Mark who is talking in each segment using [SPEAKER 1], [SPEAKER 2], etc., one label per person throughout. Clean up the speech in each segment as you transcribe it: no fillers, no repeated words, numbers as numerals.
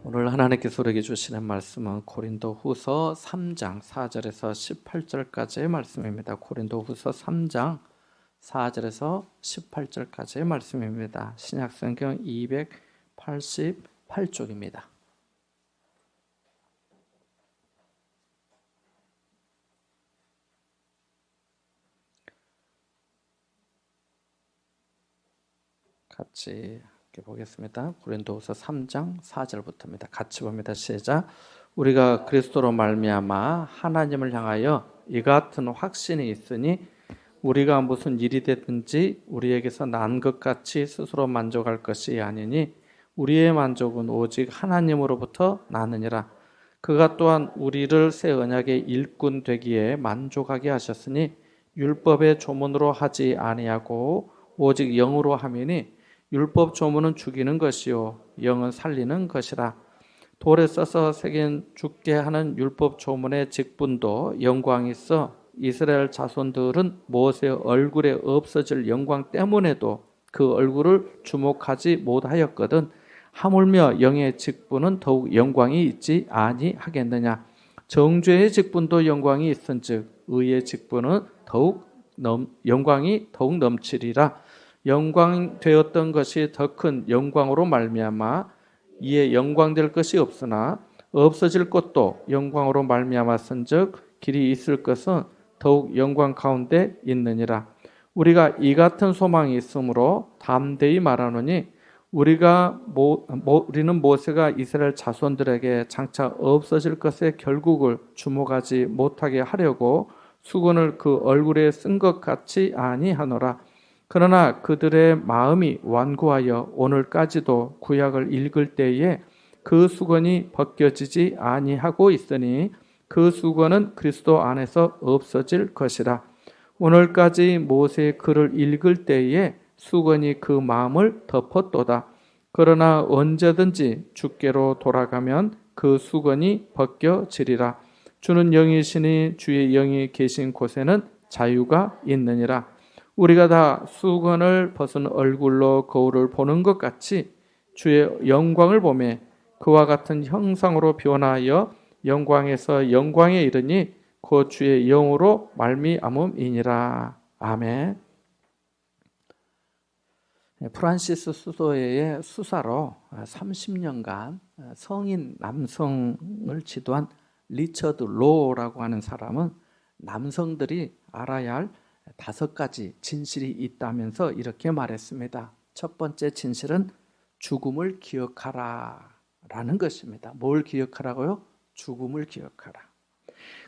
[SPEAKER 1] 오늘 하나님께서 우리에게 주시는 말씀은 고린도후서 3장 4절에서 18절까지의 말씀입니다. 고린도후서 3장 4절에서 18절까지의 말씀입니다. 신약성경 288쪽입니다. 같이 보겠습니다. 고린도후서 3장 4절부터입니다. 같이 봅니다. 시작. 우리가 그리스도로 말미암아 하나님을 향하여 이 같은 확신이 있으니 우리가 무슨 일이 됐든지 우리에게서 난 것 같이 스스로 만족할 것이 아니니 우리의 만족은 오직 하나님으로부터 나느니라. 그가 또한 우리를 새 언약의 일꾼 되기에 만족하게 하셨으니 율법의 조문으로 하지 아니하고 오직 영으로 함이니 율법 조문은 죽이는 것이요 영은 살리는 것이라. 돌에 써서 새긴 죽게 하는 율법 조문의 직분도 영광이 있어 이스라엘 자손들은 모세의 얼굴에 없어질 영광 때문에도 그 얼굴을 주목하지 못하였거든. 하물며 영의 직분은 더욱 영광이 있지 아니하겠느냐. 정죄의 직분도 영광이 있은즉 의의 직분은 영광이 더욱 넘치리라. 영광되었던 것이 더 큰 영광으로 말미암아 이에 영광될 것이 없으나 없어질 것도 영광으로 말미암았은즉 길이 있을 것은 더욱 영광 가운데 있느니라. 우리가 이 같은 소망이 있으므로 담대히 말하노니 우리는 모세가 이스라엘 자손들에게 장차 없어질 것의 결국을 주목하지 못하게 하려고 수건을 그 얼굴에 쓴 것 같이 아니하노라. 그러나 그들의 마음이 완고하여 오늘까지도 구약을 읽을 때에 그 수건이 벗겨지지 아니하고 있으니 그 수건은 그리스도 안에서 없어질 것이라. 오늘까지 모세의 글을 읽을 때에 수건이 그 마음을 덮었도다. 그러나 언제든지 주께로 돌아가면 그 수건이 벗겨지리라. 주는 영이시니 주의 영이 계신 곳에는 자유가 있느니라. 우리가 다 수건을 벗은 얼굴로 거울을 보는 것 같이 주의 영광을 보매 그와 같은 형상으로 변화하여 영광에서 영광에 이르니 곧 주의 영으로 말미암음이니라. 아멘. 프란시스 수도의 수사로 30년간 성인 남성을 지도한 리처드 로라고 하는 사람은 남성들이 알아야 할 5가지 진실이 있다면서 이렇게 말했습니다. 첫 번째 진실은 죽음을 기억하라 라는 것입니다. 뭘 기억하라고요? 죽음을 기억하라.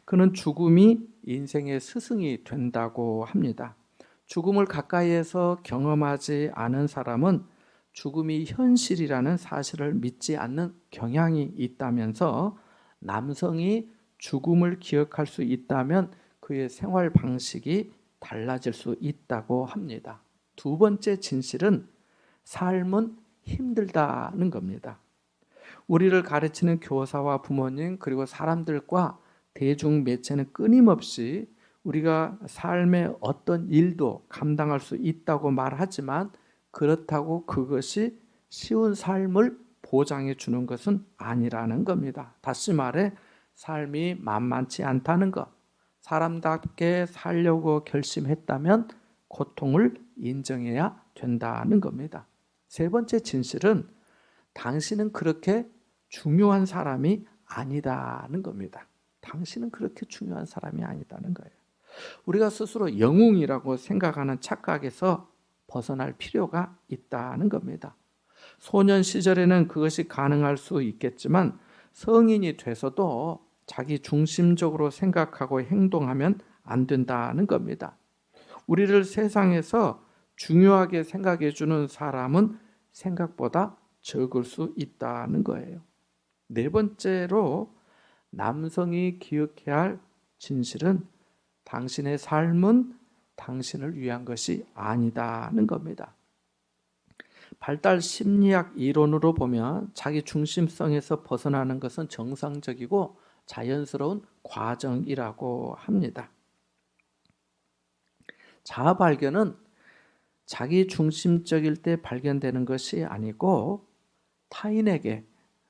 [SPEAKER 1] 그는 죽음이 인생의 스승이 된다고 합니다. 죽음을 가까이에서 경험하지 않은 사람은 죽음이 현실이라는 사실을 믿지 않는 경향이 있다면서 남성이 죽음을 기억할 수 있다면 그의 생활 방식이 달라질 수 있다고 합니다. 두 번째 진실은 삶은 힘들다는 겁니다. 우리를 가르치는 교사와 부모님 그리고 사람들과 대중매체는 끊임없이 우리가 삶의 어떤 일도 감당할 수 있다고 말하지만 그렇다고 그것이 쉬운 삶을 보장해 주는 것은 아니라는 겁니다. 다시 말해 삶이 만만치 않다는 것. 사람답게 살려고 결심했다면 고통을 인정해야 된다는 겁니다. 세 번째 진실은 당신은 그렇게 중요한 사람이 아니다는 겁니다. 당신은 그렇게 중요한 사람이 아니다는 거예요. 우리가 스스로 영웅이라고 생각하는 착각에서 벗어날 필요가 있다는 겁니다. 소년 시절에는 그것이 가능할 수 있겠지만 성인이 돼서도 자기 중심적으로 생각하고 행동하면 안 된다는 겁니다. 우리를 세상에서 중요하게 생각해 주는 사람은 생각보다 적을 수 있다는 거예요. 네 번째로 남성이 기억해야 할 진실은 당신의 삶은 당신을 위한 것이 아니다는 겁니다. 발달 심리학 이론으로 보면 자기 중심성에서 벗어나는 것은 정상적이고 자연스러운 과정이라고 합니다. 자아 발견은 자기 중심적일 때 발견되는 것이 아니고 타인에게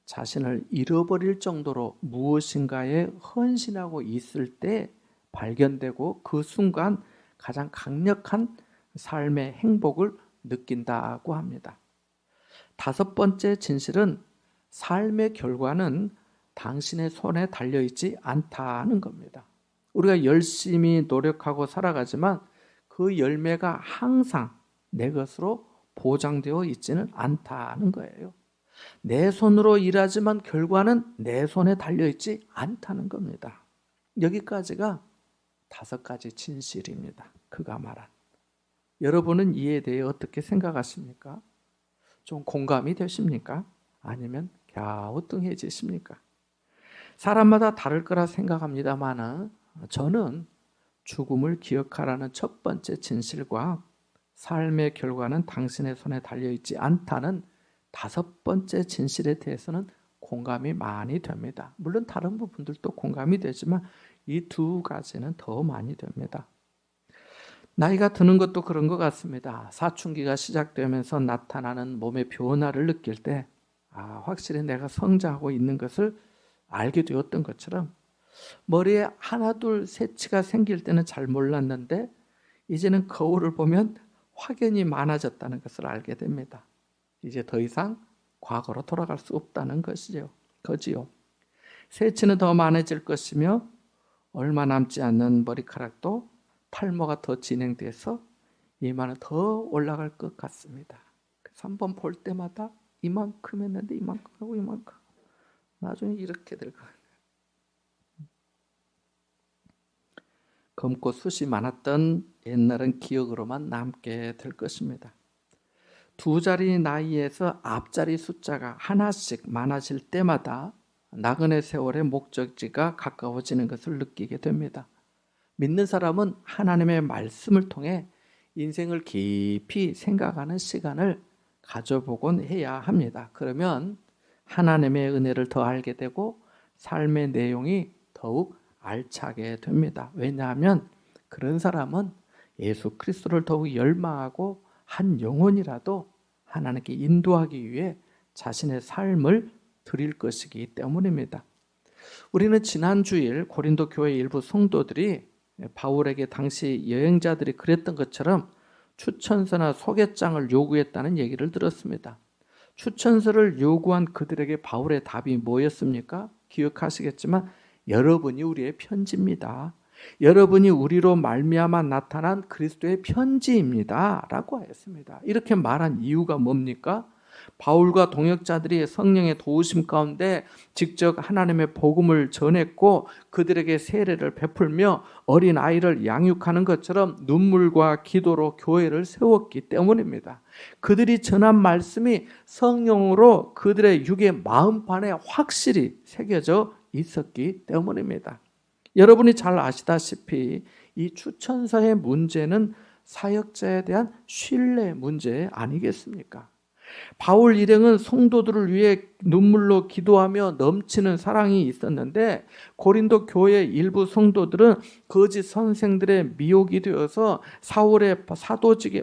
[SPEAKER 1] 자신을 잃어버릴 정도로 무엇인가에 헌신하고 있을 때 발견되고 그 순간 가장 강력한 삶의 행복을 느낀다고 합니다. 다섯 번째 진실은 삶의 결과는 당신의 손에 달려있지 않다는 겁니다. 우리가 열심히 노력하고 살아가지만 그 열매가 항상 내 것으로 보장되어 있지는 않다는 거예요. 내 손으로 일하지만 결과는 내 손에 달려있지 않다는 겁니다. 여기까지가 다섯 가지 진실입니다. 그가 말한. 여러분은 이에 대해 어떻게 생각하십니까? 좀 공감이 되십니까? 아니면 갸우뚱해지십니까? 사람마다 다를 거라 생각합니다만 저는 죽음을 기억하라는 첫 번째 진실과 삶의 결과는 당신의 손에 달려있지 않다는 다섯 번째 진실에 대해서는 공감이 많이 됩니다. 물론 다른 부분들도 공감이 되지만 이 두 가지는 더 많이 됩니다. 나이가 드는 것도 그런 것 같습니다. 사춘기가 시작되면서 나타나는 몸의 변화를 느낄 때 확실히 내가 성장하고 있는 것을 알게 되었던 것처럼 머리에 하나 둘 새치가 생길 때는 잘 몰랐는데 이제는 거울을 보면 확연히 많아졌다는 것을 알게 됩니다. 이제 더 이상 과거로 돌아갈 수 없다는 것이지요. 새치는 더 많아질 것이며 얼마 남지 않는 머리카락도 탈모가 더 진행돼서 이마는 더 올라갈 것 같습니다. 그래서 한번 볼 때마다 이만큼 했는데 이만큼 하고 이만큼 나중에 이렇게 될 거예요. 검고 숱이 많았던 옛날은 기억으로만 남게 될 것입니다. 두 자리 나이에서 앞자리 숫자가 하나씩 많아질 때마다 나그네 세월의 목적지가 가까워지는 것을 느끼게 됩니다. 믿는 사람은 하나님의 말씀을 통해 인생을 깊이 생각하는 시간을 가져보곤 해야 합니다. 그러면 하나님의 은혜를 더 알게 되고 삶의 내용이 더욱 알차게 됩니다. 왜냐하면 그런 사람은 예수 그리스도를 더욱 열망하고 한 영혼이라도 하나님께 인도하기 위해 자신의 삶을 드릴 것이기 때문입니다. 우리는 지난 주일 고린도 교회 일부 성도들이 바울에게 당시 여행자들이 그랬던 것처럼 추천서나 소개장을 요구했다는 얘기를 들었습니다. 추천서를 요구한 그들에게 바울의 답이 뭐였습니까? 기억하시겠지만 여러분이 우리의 편지입니다. 여러분이 우리로 말미암아 나타난 그리스도의 편지입니다 라고 하였습니다. 이렇게 말한 이유가 뭡니까? 바울과 동역자들이 성령의 도우심 가운데 직접 하나님의 복음을 전했고 그들에게 세례를 베풀며 어린 아이를 양육하는 것처럼 눈물과 기도로 교회를 세웠기 때문입니다. 그들이 전한 말씀이 성령으로 그들의 육의 마음판에 확실히 새겨져 있었기 때문입니다. 여러분이 잘 아시다시피 이 추천서의 문제는 사역자에 대한 신뢰 문제 아니겠습니까? 바울 일행은 성도들을 위해 눈물로 기도하며 넘치는 사랑이 있었는데 고린도 교회 일부 성도들은 거짓 선생들의 미혹이 되어서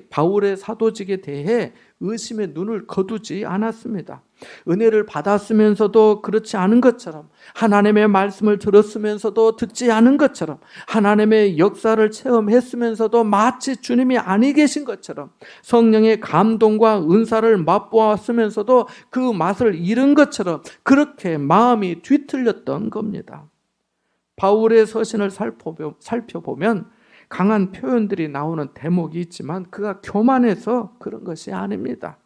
[SPEAKER 1] 바울의 사도직에 대해 의심의 눈을 거두지 않았습니다. 은혜를 받았으면서도 그렇지 않은 것처럼 하나님의 말씀을 들었으면서도 듣지 않은 것처럼 하나님의 역사를 체험했으면서도 마치 주님이 아니 계신 것처럼 성령의 감동과 은사를 맛보았으면서도 그 맛을 잃은 것처럼 그렇게 마음이 뒤틀렸던 겁니다. 바울의 서신을 살펴보면 강한 표현들이 나오는 대목이 있지만 그가 교만해서 그런 것이 아닙니다.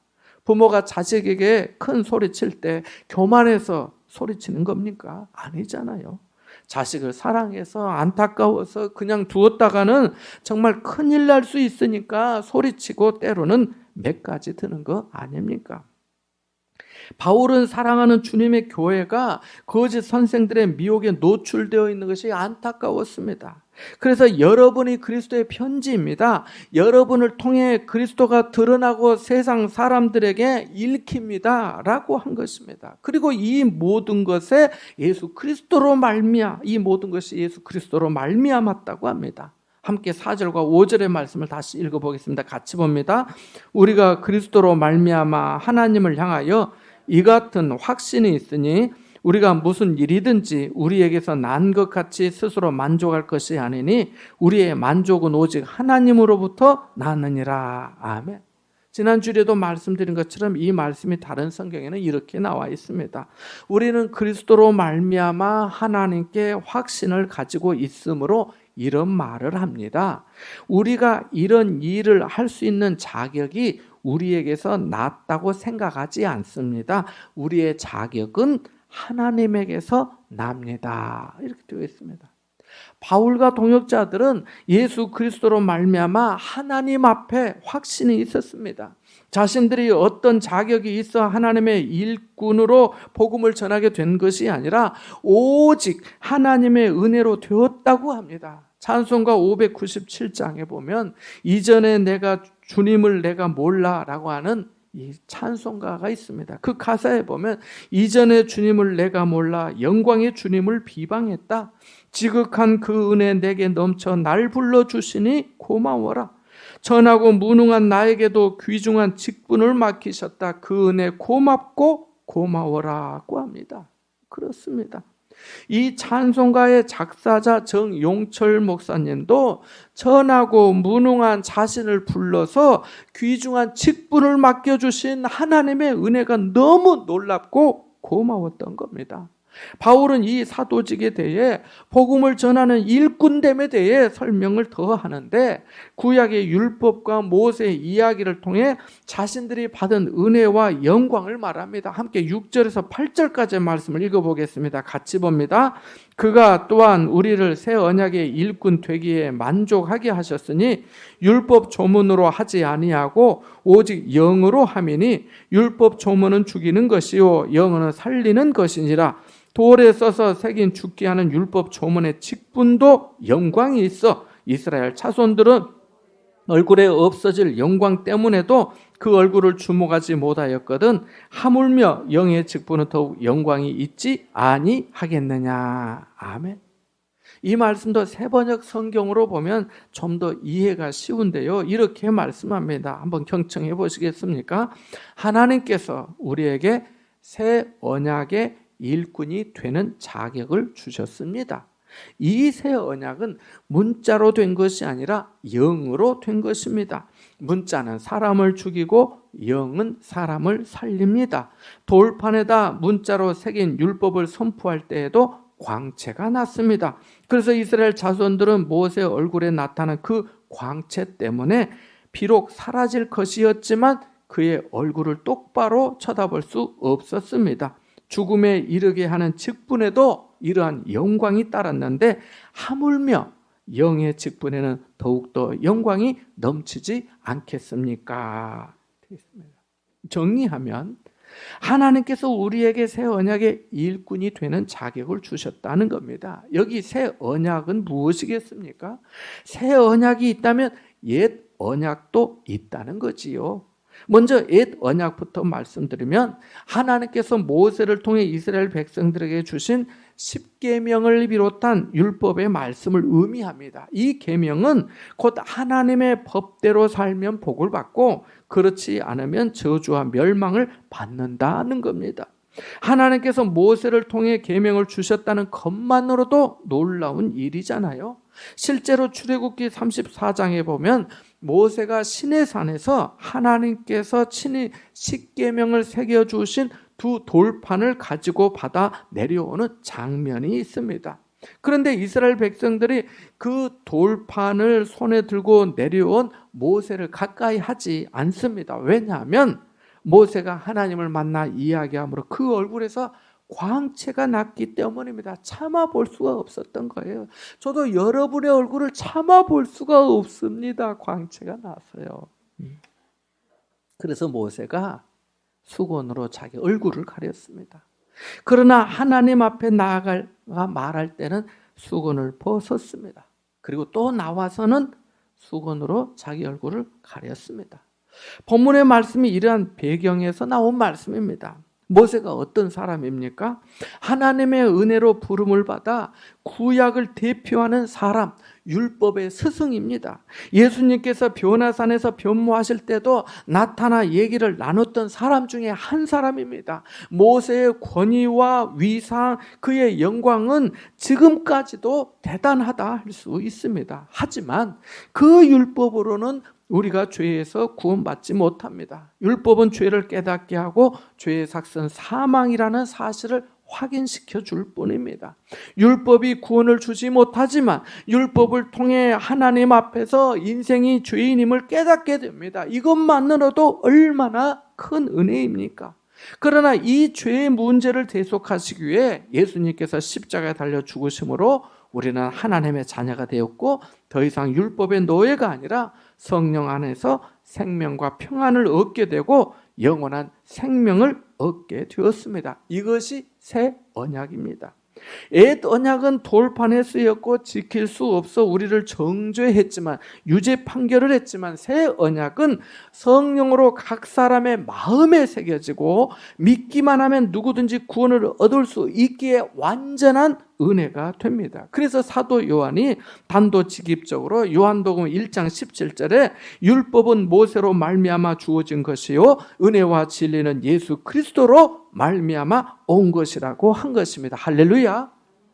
[SPEAKER 1] 부모가 자식에게 큰 소리칠 때 교만해서 소리치는 겁니까? 아니잖아요. 자식을 사랑해서 안타까워서 그냥 두었다가는 정말 큰일 날 수 있으니까 소리치고 때로는 맥까지 드는 거 아닙니까? 바울은 사랑하는 주님의 교회가 거짓 선생들의 미혹에 노출되어 있는 것이 안타까웠습니다. 그래서 여러분이 그리스도의 편지입니다. 여러분을 통해 그리스도가 드러나고 세상 사람들에게 읽힙니다 라고 한 것입니다. 그리고 이 모든 것에 예수 그리스도로 이 모든 것이 예수 그리스도로 말미암았다고 합니다. 함께 4절과 5절의 말씀을 다시 읽어보겠습니다. 같이 봅니다. 우리가 그리스도로 말미암아 하나님을 향하여 이 같은 확신이 있으니 우리가 무슨 일이든지 우리에게서 난 것 같이 스스로 만족할 것이 아니니 우리의 만족은 오직 하나님으로부터 나느니라. 아멘. 지난주에도 말씀드린 것처럼 이 말씀이 다른 성경에는 이렇게 나와 있습니다. 우리는 그리스도로 말미암아 하나님께 확신을 가지고 있으므로 이런 말을 합니다. 우리가 이런 일을 할 수 있는 자격이 우리에게서 났다고 생각하지 않습니다. 우리의 자격은 하나님에게서 납니다. 이렇게 되어 있습니다. 바울과 동역자들은 예수 그리스도로 말미암아 하나님 앞에 확신이 있었습니다. 자신들이 어떤 자격이 있어 하나님의 일꾼으로 복음을 전하게 된 것이 아니라 오직 하나님의 은혜로 되었다고 합니다. 찬송가 597장에 보면 이전에 내가 주님을 내가 몰라라고 하는 이 찬송가가 있습니다. 그 가사에 보면 이전에 주님을 내가 몰라 영광의 주님을 비방했다. 지극한 그 은혜 내게 넘쳐 날 불러주시니 고마워라. 전하고 무능한 나에게도 귀중한 직분을 맡기셨다. 그 은혜 고맙고 고마워라고 합니다. 그렇습니다. 이 찬송가의 작사자 정용철 목사님도 전하고 무능한 자신을 불러서 귀중한 직분을 맡겨주신 하나님의 은혜가 너무 놀랍고 고마웠던 겁니다. 바울은 이 사도직에 대해 복음을 전하는 일꾼됨에 대해 설명을 더 하는데 구약의 율법과 모세의 이야기를 통해 자신들이 받은 은혜와 영광을 말합니다. 함께 6절에서 8절까지의 말씀을 읽어보겠습니다. 같이 봅니다. 그가 또한 우리를 새 언약의 일꾼 되기에 만족하게 하셨으니 율법 조문으로 하지 아니하고 오직 영으로 함이니 율법 조문은 죽이는 것이요 영어는 살리는 것이니라. 돌에 써서 새긴 죽게 하는 율법 조문의 직분도 영광이 있어 이스라엘 자손들은 얼굴에 없어질 영광 때문에도 그 얼굴을 주목하지 못하였거든 하물며 영의 직분은 더욱 영광이 있지 아니하겠느냐. 아멘. 이 말씀도 새번역 성경으로 보면 좀 더 이해가 쉬운데요. 이렇게 말씀합니다. 한번 경청해 보시겠습니까? 하나님께서 우리에게 새 언약의 일꾼이 되는 자격을 주셨습니다. 이 새 언약은 문자로 된 것이 아니라 영으로 된 것입니다. 문자는 사람을 죽이고 영은 사람을 살립니다. 돌판에다 문자로 새긴 율법을 선포할 때에도 광채가 났습니다. 그래서 이스라엘 자손들은 모세 얼굴에 나타난 그 광채 때문에 비록 사라질 것이었지만 그의 얼굴을 똑바로 쳐다볼 수 없었습니다. 죽음에 이르게 하는 직분에도 이러한 영광이 따랐는데 하물며 영의 직분에는 더욱더 영광이 넘치지 않겠습니까? 정리하면 하나님께서 우리에게 새 언약의 일꾼이 되는 자격을 주셨다는 겁니다. 여기 새 언약은 무엇이겠습니까? 새 언약이 있다면 옛 언약도 있다는 거지요. 먼저 옛 언약부터 말씀드리면 하나님께서 모세를 통해 이스라엘 백성들에게 주신 10계명을 비롯한 율법의 말씀을 의미합니다. 이 계명은 곧 하나님의 법대로 살면 복을 받고 그렇지 않으면 저주와 멸망을 받는다는 겁니다. 하나님께서 모세를 통해 계명을 주셨다는 것만으로도 놀라운 일이잖아요. 실제로 출애굽기 34장에 보면 모세가 시내산에서 하나님께서 친히 10계명을 새겨주신 두 돌판을 가지고 받아 내려오는 장면이 있습니다. 그런데 이스라엘 백성들이 그 돌판을 손에 들고 내려온 모세를 가까이 하지 않습니다. 왜냐하면 모세가 하나님을 만나 이야기함으로 그 얼굴에서 광채가 났기 때문입니다. 참아볼 수가 없었던 거예요. 저도 여러분의 얼굴을 참아볼 수가 없습니다. 광채가 나서요. 그래서 모세가 수건으로 자기 얼굴을 가렸습니다. 그러나 하나님 앞에 나아가 말할 때는 수건을 벗었습니다. 그리고 또 나와서는 수건으로 자기 얼굴을 가렸습니다. 본문의 말씀이 이러한 배경에서 나온 말씀입니다. 모세가 어떤 사람입니까? 하나님의 은혜로 부름을 받아 구약을 대표하는 사람, 율법의 스승입니다. 예수님께서 변화산에서 변모하실 때도 나타나 얘기를 나눴던 사람 중에 한 사람입니다. 모세의 권위와 위상, 그의 영광은 지금까지도 대단하다 할 수 있습니다. 하지만 그 율법으로는 우리가 죄에서 구원받지 못합니다. 율법은 죄를 깨닫게 하고 죄의 삭은 사망이라는 사실을 확인시켜 줄 뿐입니다. 율법이 구원을 주지 못하지만 율법을 통해 하나님 앞에서 인생이 죄인임을 깨닫게 됩니다. 이것만으로도 얼마나 큰 은혜입니까? 그러나 이 죄의 문제를 대속하시기 위해 예수님께서 십자가에 달려 죽으심으로 우리는 하나님의 자녀가 되었고 더 이상 율법의 노예가 아니라 성령 안에서 생명과 평안을 얻게 되고 영원한 생명을 얻게 되었습니다. 이것이 새 언약입니다. 옛 언약은 돌판에 쓰였고 지킬 수 없어 우리를 정죄했지만, 유죄 판결을 했지만, 새 언약은 성령으로 각 사람의 마음에 새겨지고 믿기만 하면 누구든지 구원을 얻을 수 있기에 완전한 은혜가 됩니다. 그래서 사도 요한이 단도직입적으로 요한복음 1장 17절에 율법은 모세로 말미암아 주어진 것이요 은혜와 진리는 예수 그리스도로 말미암아 온 것이라고 한 것입니다. 할렐루야.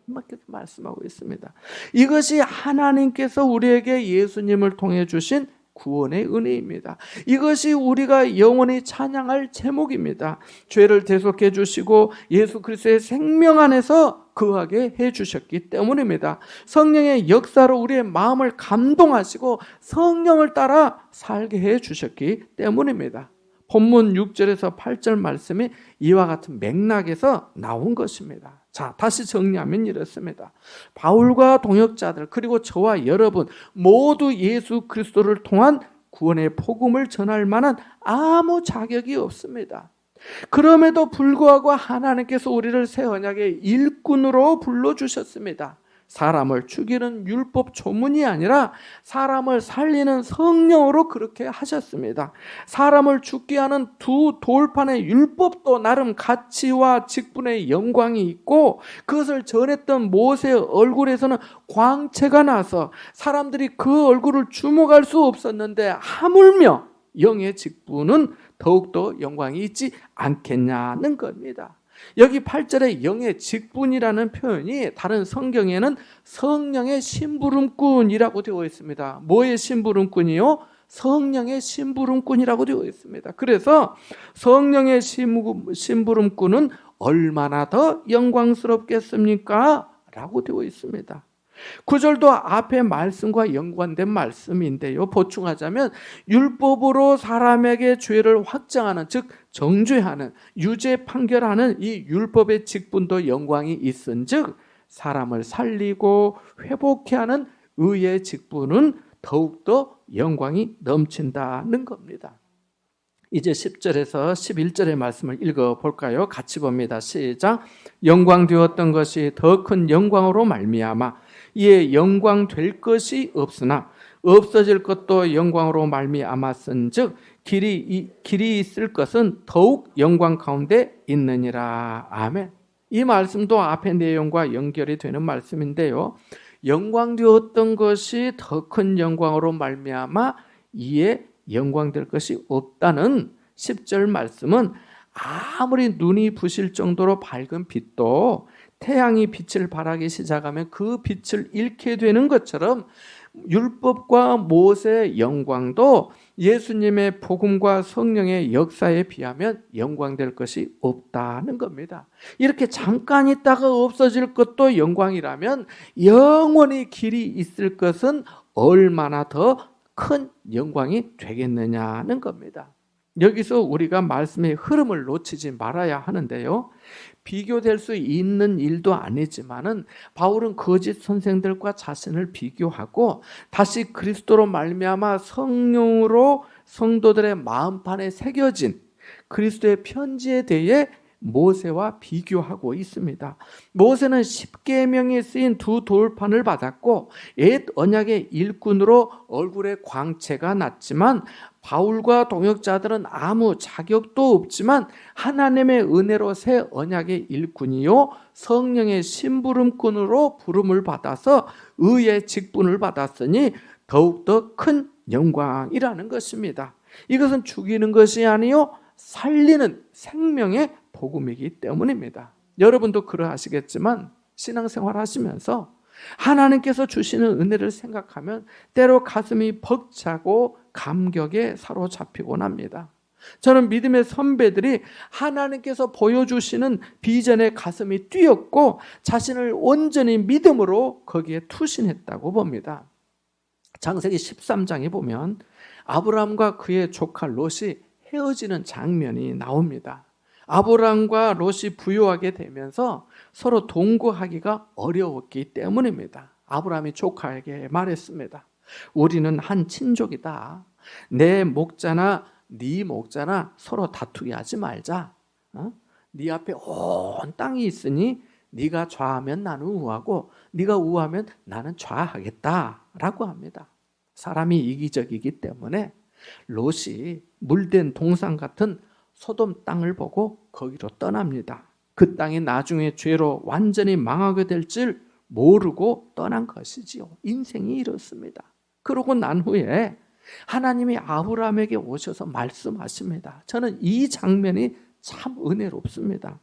[SPEAKER 1] 이렇게 말씀하고 있습니다. 이것이 하나님께서 우리에게 예수님을 통해 주신 구원의 은혜입니다. 이것이 우리가 영원히 찬양할 제목입니다. 죄를 대속해 주시고 예수 그리스도의 생명 안에서 거하게 해 주셨기 때문입니다. 성령의 역사로 우리의 마음을 감동하시고 성령을 따라 살게 해 주셨기 때문입니다. 본문 6절에서 8절 말씀이 이와 같은 맥락에서 나온 것입니다. 자, 다시 정리하면 이렇습니다. 바울과 동역자들 그리고 저와 여러분 모두 예수 그리스도를 통한 구원의 복음을 전할 만한 아무 자격이 없습니다. 그럼에도 불구하고 하나님께서 우리를 새 언약의 일꾼으로 불러주셨습니다. 사람을 죽이는 율법 조문이 아니라 사람을 살리는 성령으로 그렇게 하셨습니다. 사람을 죽게 하는 두 돌판의 율법도 나름 가치와 직분의 영광이 있고 그것을 전했던 모세의 얼굴에서는 광채가 나서 사람들이 그 얼굴을 주목할 수 없었는데 하물며 영의 직분은 더욱더 영광이 있지 않겠냐는 겁니다. 여기 8절에 영의 직분이라는 표현이 다른 성경에는 성령의 심부름꾼이라고 되어 있습니다. 뭐의 심부름꾼이요? 성령의 심부름꾼이라고 되어 있습니다. 그래서 성령의 심부름꾼은 얼마나 더 영광스럽겠습니까? 라고 되어 있습니다. 9절도 앞의 말씀과 연관된 말씀인데요. 보충하자면 율법으로 사람에게 죄를 확정하는, 즉 정죄하는, 유죄 판결하는 이 율법의 직분도 영광이 있은즉 사람을 살리고 회복케 하는 의의 직분은 더욱더 영광이 넘친다는 겁니다. 이제 10절에서 11절의 말씀을 읽어볼까요? 같이 봅니다. 시작. 영광 되었던 것이 더 큰 영광으로 말미암아 이에 영광 될 것이 없으나 없어질 것도 영광으로 말미암았은즉 길이 있을 것은 더욱 영광 가운데 있느니라. 아멘. 이 말씀도 앞의 내용과 연결이 되는 말씀인데요. 영광 되었던 것이 더 큰 영광으로 말미암아 이에 영광 될 것이 없다는 10절 말씀은 아무리 눈이 부실 정도로 밝은 빛도 태양이 빛을 발하기 시작하면 그 빛을 잃게 되는 것처럼 율법과 모세의 영광도 예수님의 복음과 성령의 역사에 비하면 영광될 것이 없다는 겁니다. 이렇게 잠깐 있다가 없어질 것도 영광이라면 영원히 길이 있을 것은 얼마나 더 큰 영광이 되겠느냐는 겁니다. 여기서 우리가 말씀의 흐름을 놓치지 말아야 하는데요. 비교될 수 있는 일도 아니지만은 바울은 거짓 선생들과 자신을 비교하고 다시 그리스도로 말미암아 성령으로 성도들의 마음판에 새겨진 그리스도의 편지에 대해 모세와 비교하고 있습니다. 모세는 10계명에 쓰인 두 돌판을 받았고 옛 언약의 일꾼으로 얼굴에 광채가 났지만 바울과 동역자들은 아무 자격도 없지만 하나님의 은혜로 새 언약의 일꾼이요 성령의 심부름꾼으로 부름을 받아서 의의 직분을 받았으니 더욱더 큰 영광이라는 것입니다. 이것은 죽이는 것이 아니요 살리는 생명의 복음이기 때문입니다. 여러분도 그러하시겠지만 신앙생활 하시면서 하나님께서 주시는 은혜를 생각하면 때로 가슴이 벅차고 감격에 사로잡히곤 합니다. 저는 믿음의 선배들이 하나님께서 보여주시는 비전에 가슴이 뛰었고 자신을 온전히 믿음으로 거기에 투신했다고 봅니다. 창세기 13장에 보면 아브라함과 그의 조카 롯이 헤어지는 장면이 나옵니다. 아브라함과 롯이 부유하게 되면서 서로 동거하기가 어려웠기 때문입니다. 아브라함이 조카에게 말했습니다. 우리는 한 친족이다. 내 목자나 네 목자나 서로 다투게 하지 말자. 네 앞에 온 땅이 있으니 네가 좌하면 나는 우하고 네가 우하면 나는 좌하겠다라고 합니다. 사람이 이기적이기 때문에 롯이 물된 동산 같은 소돔 땅을 보고 거기로 떠납니다. 그 땅이 나중에 죄로 완전히 망하게 될 줄 모르고 떠난 것이지요. 인생이 이렇습니다. 그러고 난 후에 하나님이 아브라함에게 오셔서 말씀하십니다. 저는 이 장면이 참 은혜롭습니다.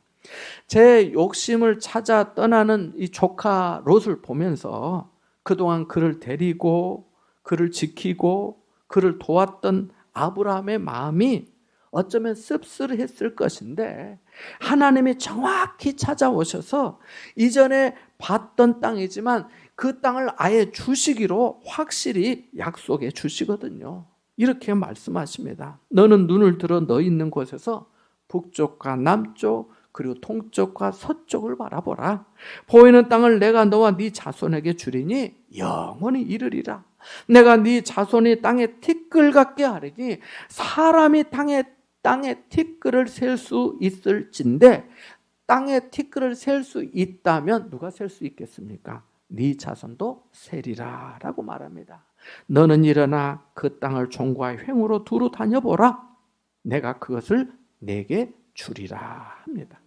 [SPEAKER 1] 제 욕심을 찾아 떠나는 이 조카 롯을 보면서 그동안 그를 데리고 그를 지키고 그를 도왔던 아브라함의 마음이 어쩌면 씁쓸했을 것인데 하나님이 정확히 찾아오셔서 이전에 봤던 땅이지만 그 땅을 아예 주시기로 확실히 약속해 주시거든요. 이렇게 말씀하십니다. 너는 눈을 들어 너 있는 곳에서 북쪽과 남쪽 그리고 동쪽과 서쪽을 바라보라. 보이는 땅을 내가 너와 네 자손에게 주리니 영원히 이르리라. 내가 네 자손이 땅에 티끌 같게 하리니 사람이 땅에 티끌을 셀 수 있을진데 땅에 티끌을 셀 수 있다면 누가 셀 수 있겠습니까? 네 자손도 세리라 라고 말합니다. 너는 일어나 그 땅을 종과 횡으로 두루 다녀보라. 내가 그것을 내게 주리라 합니다.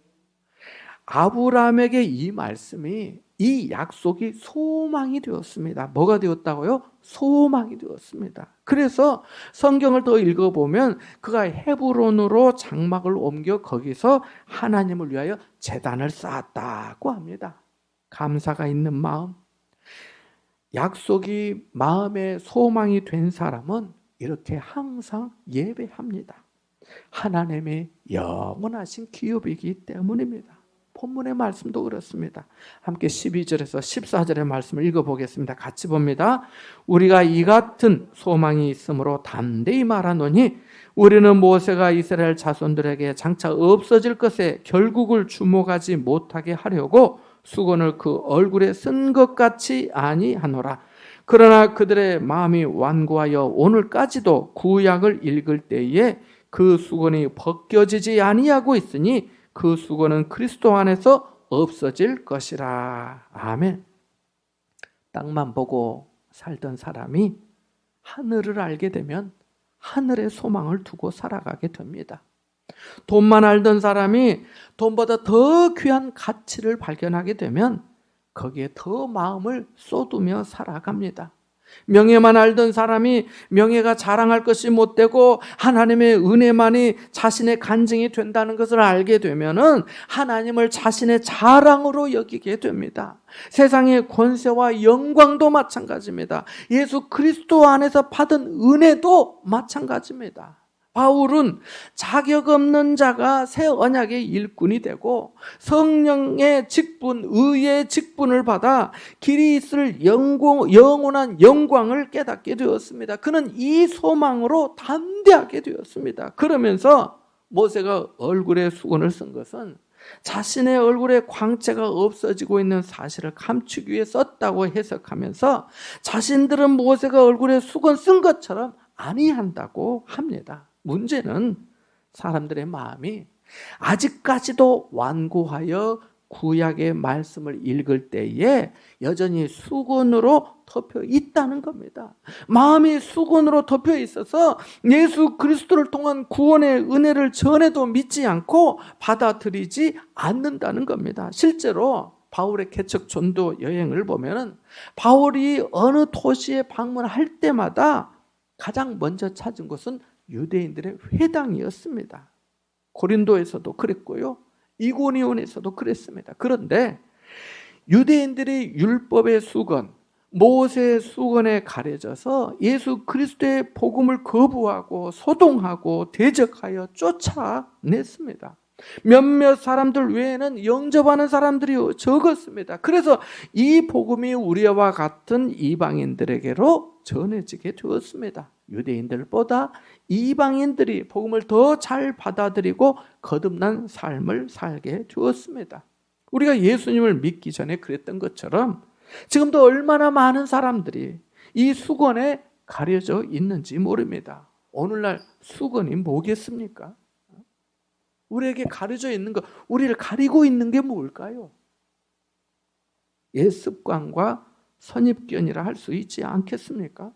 [SPEAKER 1] 아브라함에게 이 말씀이 이 약속이 소망이 되었습니다. 뭐가 되었다고요? 소망이 되었습니다. 그래서 성경을 더 읽어보면 그가 헤브론으로 장막을 옮겨 거기서 하나님을 위하여 제단을 쌓았다고 합니다. 감사가 있는 마음, 약속이 마음의 소망이 된 사람은 이렇게 항상 예배합니다. 하나님의 영원하신 기업이기 때문입니다. 본문의 말씀도 그렇습니다. 함께 12절에서 14절의 말씀을 읽어보겠습니다. 같이 봅니다. 우리가 이 같은 소망이 있으므로 담대히 말하노니 우리는 모세가 이스라엘 자손들에게 장차 없어질 것에 결국을 주목하지 못하게 하려고 수건을 그 얼굴에 쓴 것 같이 아니하노라. 그러나 그들의 마음이 완고하여 오늘까지도 구약을 읽을 때에 그 수건이 벗겨지지 아니하고 있으니 그 수건은 그리스도 안에서 없어질 것이라. 아멘. 땅만 보고 살던 사람이 하늘을 알게 되면 하늘의 소망을 두고 살아가게 됩니다. 돈만 알던 사람이 돈보다 더 귀한 가치를 발견하게 되면 거기에 더 마음을 쏟으며 살아갑니다. 명예만 알던 사람이 명예가 자랑할 것이 못되고 하나님의 은혜만이 자신의 간증이 된다는 것을 알게 되면은 하나님을 자신의 자랑으로 여기게 됩니다. 세상의 권세와 영광도 마찬가지입니다. 예수 그리스도 안에서 받은 은혜도 마찬가지입니다. 바울은 자격 없는 자가 새 언약의 일꾼이 되고 성령의 직분, 의의 직분을 받아 길이 있을 영원한 영광을 깨닫게 되었습니다. 그는 이 소망으로 담대하게 되었습니다. 그러면서 모세가 얼굴에 수건을 쓴 것은 자신의 얼굴에 광채가 없어지고 있는 사실을 감추기 위해 썼다고 해석하면서 자신들은 모세가 얼굴에 수건 쓴 것처럼 아니한다고 합니다. 문제는 사람들의 마음이 아직까지도 완고하여 구약의 말씀을 읽을 때에 여전히 수건으로 덮여 있다는 겁니다. 마음이 수건으로 덮여 있어서 예수 그리스도를 통한 구원의 은혜를 전해도 믿지 않고 받아들이지 않는다는 겁니다. 실제로 바울의 개척 전도 여행을 보면 바울이 어느 도시에 방문할 때마다 가장 먼저 찾은 곳은 유대인들의 회당이었습니다. 고린도에서도 그랬고요. 이고니온에서도 그랬습니다. 그런데 유대인들이 율법의 수건, 모세의 수건에 가려져서 예수 그리스도의 복음을 거부하고 소동하고 대적하여 쫓아냈습니다. 몇몇 사람들 외에는 영접하는 사람들이 적었습니다. 그래서 이 복음이 우리와 같은 이방인들에게로 전해지게 되었습니다. 유대인들보다 이방인들이 복음을 더 잘 받아들이고 거듭난 삶을 살게 되었습니다. 우리가 예수님을 믿기 전에 그랬던 것처럼 지금도 얼마나 많은 사람들이 이 수건에 가려져 있는지 모릅니다. 오늘날 수건이 뭐겠습니까? 우리에게 가려져 있는 것, 우리를 가리고 있는 게 뭘까요? 옛습관과 선입견이라 할 수 있지 않겠습니까?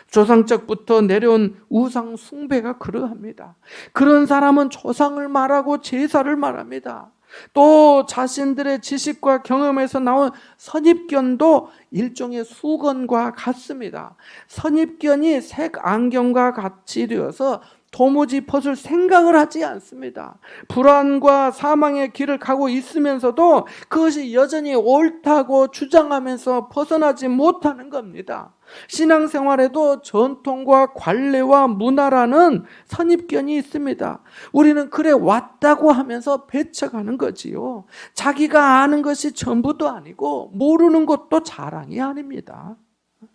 [SPEAKER 1] 조상적부터 내려온 우상 숭배가 그러합니다. 그런 사람은 조상을 말하고 제사를 말합니다. 또 자신들의 지식과 경험에서 나온 선입견도 일종의 수건과 같습니다. 선입견이 색안경과 같이 되어서 도무지 벗을 생각을 하지 않습니다. 불안과 사망의 길을 가고 있으면서도 그것이 여전히 옳다고 주장하면서 벗어나지 못하는 겁니다. 신앙생활에도 전통과 관례와 문화라는 선입견이 있습니다. 우리는 그래 왔다고 하면서 배척하는 거지요. 자기가 아는 것이 전부도 아니고 모르는 것도 자랑이 아닙니다.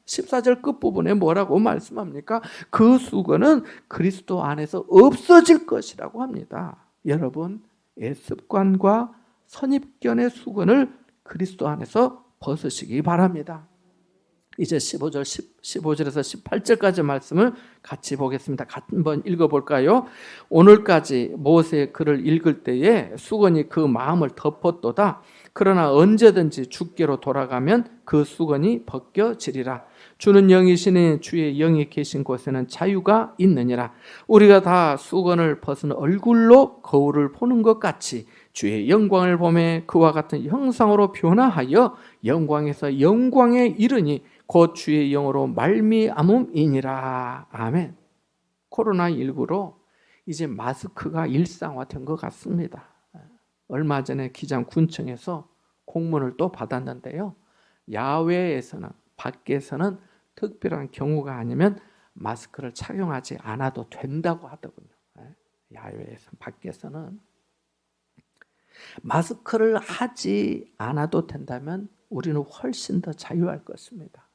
[SPEAKER 1] 14절 끝부분에 뭐라고 말씀합니까? 그 수건은 그리스도 안에서 없어질 것이라고 합니다. 여러분, 옛습관과 선입견의 수건을 그리스도 안에서 벗으시기 바랍니다. 이제 15절에서 18절까지 말씀을 같이 보겠습니다. 한번 읽어볼까요? 오늘까지 모세의 글을 읽을 때에 수건이 그 마음을 덮었도다. 그러나 언제든지 주께로 돌아가면 그 수건이 벗겨지리라. 주는 영이시니 주의 영이 계신 곳에는 자유가 있느니라. 우리가 다 수건을 벗은 얼굴로 거울을 보는 것 같이 주의 영광을 보매 그와 같은 형상으로 변화하여 영광에서 영광에 이르니 곧 주의 영으로 말미암음이니라. 아멘. 코로나19로 이제 마스크가 일상화된 것 같습니다. 얼마 전에 기장 군청에서 공문을 또 받았는데요. 야외에서는, 밖에서는 특별한 경우가 아니면 마스크를 착용하지 않아도 된다고 하더군요. 야외에서, 밖에서는. 마스크를 하지 않아도 된다면 우리는 훨씬 더 자유할 것입니다.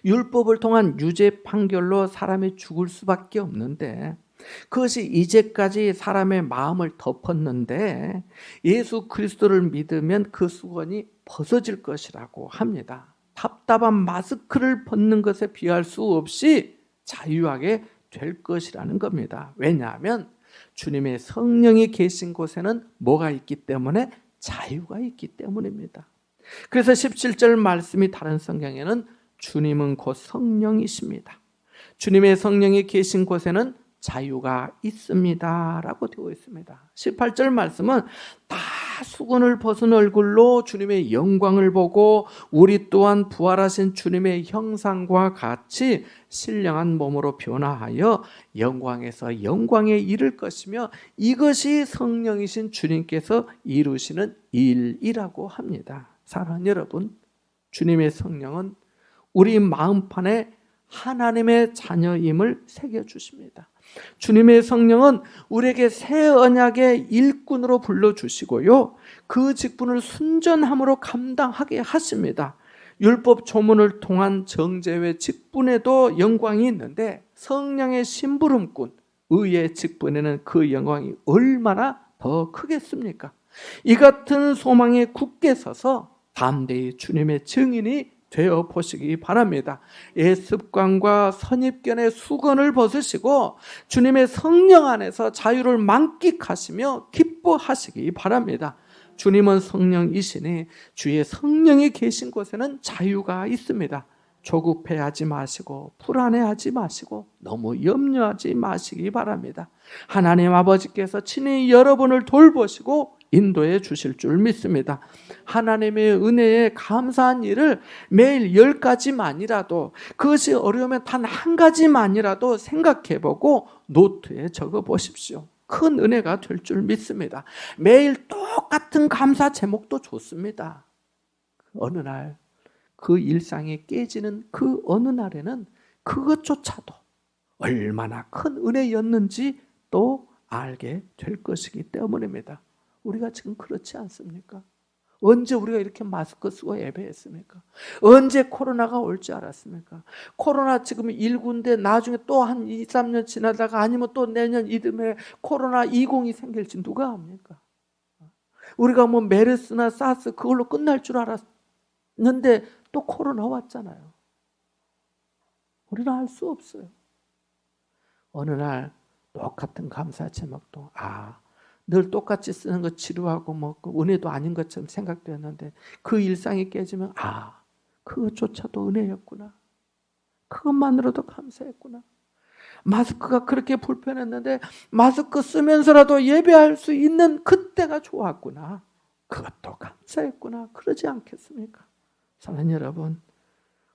[SPEAKER 1] 율법을 통한 유죄 판결로 사람이 죽을 수밖에 없는데 그것이 이제까지 사람의 마음을 덮었는데 예수 그리스도를 믿으면 그 수건이 벗어질 것이라고 합니다. 답답한 마스크를 벗는 것에 비할 수 없이 자유하게 될 것이라는 겁니다. 왜냐하면 주님의 성령이 계신 곳에는 뭐가 있기 때문에? 자유가 있기 때문입니다. 그래서 17절 말씀이 다른 성경에는 주님은 곧 성령이십니다. 주님의 성령이 계신 곳에는 자유가 있습니다 라고 되어 있습니다. 18절 말씀은 다 수건을 벗은 얼굴로 주님의 영광을 보고 우리 또한 부활하신 주님의 형상과 같이 신령한 몸으로 변화하여 영광에서 영광에 이를 것이며 이것이 성령이신 주님께서 이루시는 일이라고 합니다. 사랑하는 여러분, 주님의 성령은 우리 마음판에 하나님의 자녀임을 새겨주십니다. 주님의 성령은 우리에게 새 언약의 일꾼으로 불러주시고요. 그 직분을 순전함으로 감당하게 하십니다. 율법 조문을 통한 정죄의 직분에도 영광이 있는데 성령의 심부름꾼, 의의 직분에는 그 영광이 얼마나 더 크겠습니까? 이 같은 소망에 굳게 서서 담대히 주님의 증인이 되어 보시기 바랍니다. 옛 습관과 선입견의 수건을 벗으시고 주님의 성령 안에서 자유를 만끽하시며 기뻐하시기 바랍니다. 주님은 성령이시니 주의 성령이 계신 곳에는 자유가 있습니다. 조급해하지 마시고 불안해하지 마시고 너무 염려하지 마시기 바랍니다. 하나님 아버지께서 친히 여러분을 돌보시고 인도해 주실 줄 믿습니다. 하나님의 은혜에 감사한 일을 매일 10가지만이라도, 그것이 어려우면 단 한 가지만이라도 생각해보고 노트에 적어보십시오. 큰 은혜가 될 줄 믿습니다. 매일 똑같은 감사 제목도 좋습니다. 어느 날 그 일상이 깨지는 그 어느 날에는 그것조차도 얼마나 큰 은혜였는지 또 알게 될 것이기 때문입니다. 우리가 지금 그렇지 않습니까? 언제 우리가 이렇게 마스크 쓰고 예배했습니까? 언제 코로나가 올 줄 알았습니까? 코로나 지금 19인데 나중에 또 한 2, 3년 지나다가 아니면 또 내년 이듬해 코로나 20이 생길지 누가 압니까? 우리가 뭐 메르스나 사스 그걸로 끝날 줄 알았는데 또 코로나 왔잖아요. 우리는 알 수 없어요. 어느 날 똑같은 감사 제목도 늘 똑같이 쓰는 거 지루하고 뭐 은혜도 아닌 것처럼 생각되었는데 그 일상이 깨지면 그것조차도 은혜였구나. 그것만으로도 감사했구나. 마스크가 그렇게 불편했는데 마스크 쓰면서라도 예배할 수 있는 그때가 좋았구나. 그것도 감사했구나. 그러지 않겠습니까? 사랑하는 여러분,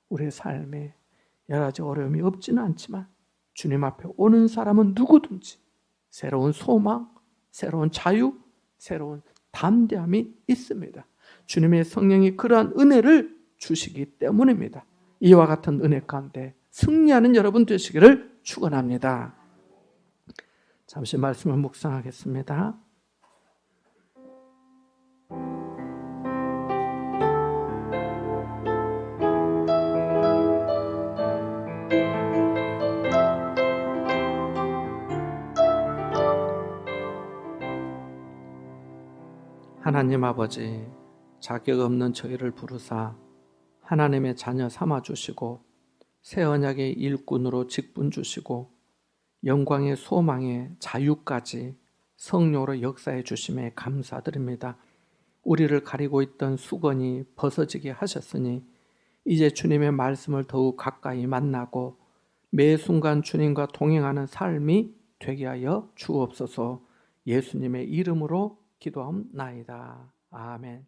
[SPEAKER 1] 우리의 삶에 여러 가지 어려움이 없지는 않지만 주님 앞에 오는 사람은 누구든지 새로운 소망, 새로운 자유, 새로운 담대함이 있습니다. 주님의 성령이 그러한 은혜를 주시기 때문입니다. 이와 같은 은혜 가운데 승리하는 여러분 되시기를 축원합니다. 잠시 말씀을 묵상하겠습니다. 하나님 아버지, 자격 없는 저희를 부르사 하나님의 자녀 삼아주시고 새 언약의 일꾼으로 직분 주시고 영광의 소망의 자유까지 성령으로 역사해 주심에 감사드립니다. 우리를 가리고 있던 수건이 벗어지게 하셨으니 이제 주님의 말씀을 더욱 가까이 만나고 매 순간 주님과 동행하는 삶이 되게 하여 주옵소서. 예수님의 이름으로 기도하옵나이다. 아멘.